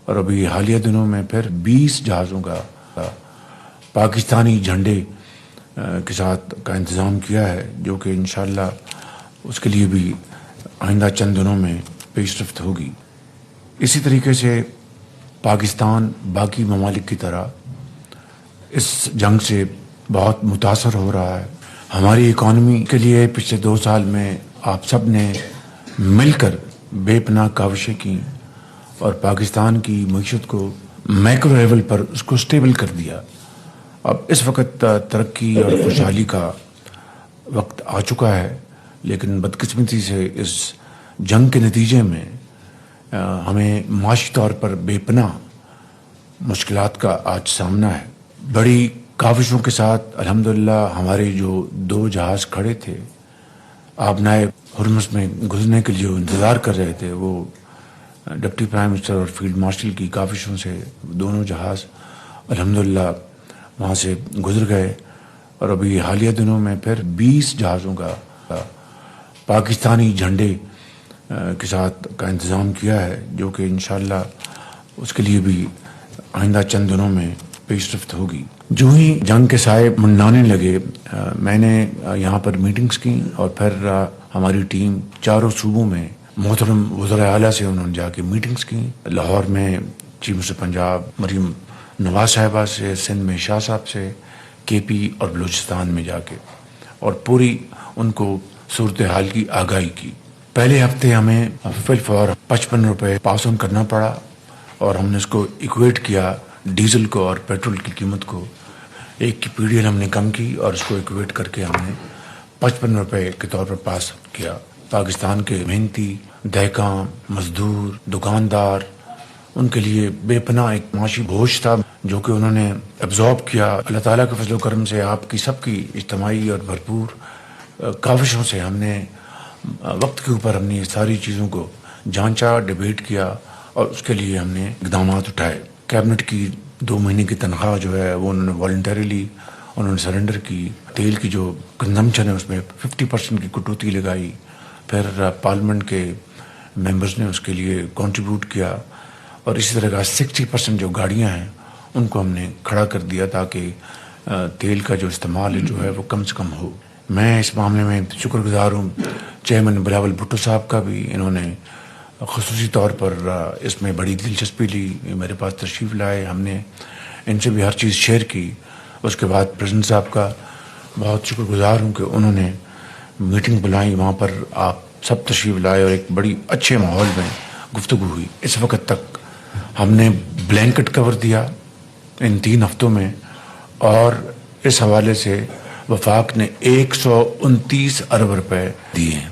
اور ابھی حالیہ دنوں میں پھر 20 جہازوں کا پاکستانی جھنڈے کے ساتھ کا انتظام کیا ہے، جو کہ انشاءاللہ اس کے لیے بھی آئندہ چند دنوں میں پیش رفت ہوگی۔ اسی طریقے سے پاکستان باقی ممالک کی طرح اس جنگ سے بہت متاثر ہو رہا ہے۔ ہماری اکانومی کے لیے پچھلے 2 سال میں آپ سب نے مل کر بے پناہ کاوشیں کی اور پاکستان کی معیشت کو میکرو لیول پر اس کو سٹیبل کر دیا۔ اب اس وقت ترقی اور خوشحالی کا وقت آ چکا ہے، لیکن بدقسمتی سے اس جنگ کے نتیجے میں ہمیں معاشی طور پر بے پناہ مشکلات کا آج سامنا ہے۔ بڑی کاوشوں کے ساتھ الحمدللہ ہمارے جو 2 جہاز کھڑے تھے آبنائے ہرمز میں گزرنے کے لیے انتظار کر رہے تھے، وہ ڈپٹی پرائم منسٹر اور فیلڈ مارشل کی کاوشوں سے دونوں جہاز الحمدللہ وہاں سے گزر گئے، اور ابھی حالیہ دنوں میں پھر 20 جہازوں کا پاکستانی جھنڈے کے ساتھ کا انتظام کیا ہے، جو کہ انشاءاللہ اس کے لیے بھی آئندہ چند دنوں میں پیش رفت ہوگی۔ جو ہی جنگ کے سائے منڈانے لگے میں نے یہاں پر میٹنگز کی، اور پھر ہماری ٹیم چاروں صوبوں میں محترم وزراء اعلیٰ سے انہوں نے جا کے میٹنگز کی۔ لاہور میں چیف منسٹر پنجاب مریم نواز صاحبہ سے، سندھ میں شاہ صاحب سے، کے پی اور بلوچستان میں جا کے، اور پوری ان کو صورتحال کی آگاہی کی۔ پہلے ہفتے ہمیں فل فور 55 روپے پاس آن کرنا پڑا، اور ہم نے اس کو ایکویٹ کیا ڈیزل کو اور پیٹرول کی قیمت کو۔ ایک کی پی ڈی ایل ہم نے کم کی اور اس کو ایکویٹ کر کے ہم نے 55 روپے کے طور پر پاس کیا۔ پاکستان کے محنتی دہقاں، مزدور، دکاندار، ان کے لیے بے پناہ ایک معاشی بوجھ تھا جو کہ انہوں نے ایبزارب کیا۔ اللہ تعالیٰ کے فضل و کرم سے آپ کی سب کی اجتماعی اور بھرپور کاوشوں سے ہم نے وقت کے اوپر ہم نے یہ ساری چیزوں کو جانچا، ڈیبیٹ کیا، اور اس کے لیے ہم نے اقدامات اٹھائے۔ کیبنٹ کی 2 مہینے کی تنخواہ جو ہے وہ انہوں نے والنٹریلی انہوں نے سرنڈر کی۔ تیل کی جو کنزمپشن ہے اس میں 50% کی کٹوتی لگائی۔ پھر پارلیمنٹ کے ممبرز نے اس کے لیے کنٹریبیوٹ کیا، اور اسی طرح کا 60% جو گاڑیاں ہیں ان کو ہم نے کھڑا کر دیا تاکہ تیل کا جو استعمال جو ہے وہ کم سے کم ہو۔ میں اس معاملے میں شکر گزار ہوں چیئرمین بلاول بھٹو صاحب کا بھی، انہوں نے خصوصی طور پر اس میں بڑی دلچسپی لی، میرے پاس تشریف لائے، ہم نے ان سے بھی ہر چیز شیئر کی۔ اس کے بعد پریزیڈنٹ صاحب کا بہت شکر گزار ہوں کہ انہوں نے میٹنگ بلائی، وہاں پر آپ سب تشریف لائے اور ایک بڑی اچھے ماحول میں گفتگو ہوئی۔ اس وقت تک ہم نے بلینکٹ کور دیا ان 3 ہفتوں میں، اور اس حوالے سے وفاق نے 129 ارب روپے دیے ہیں۔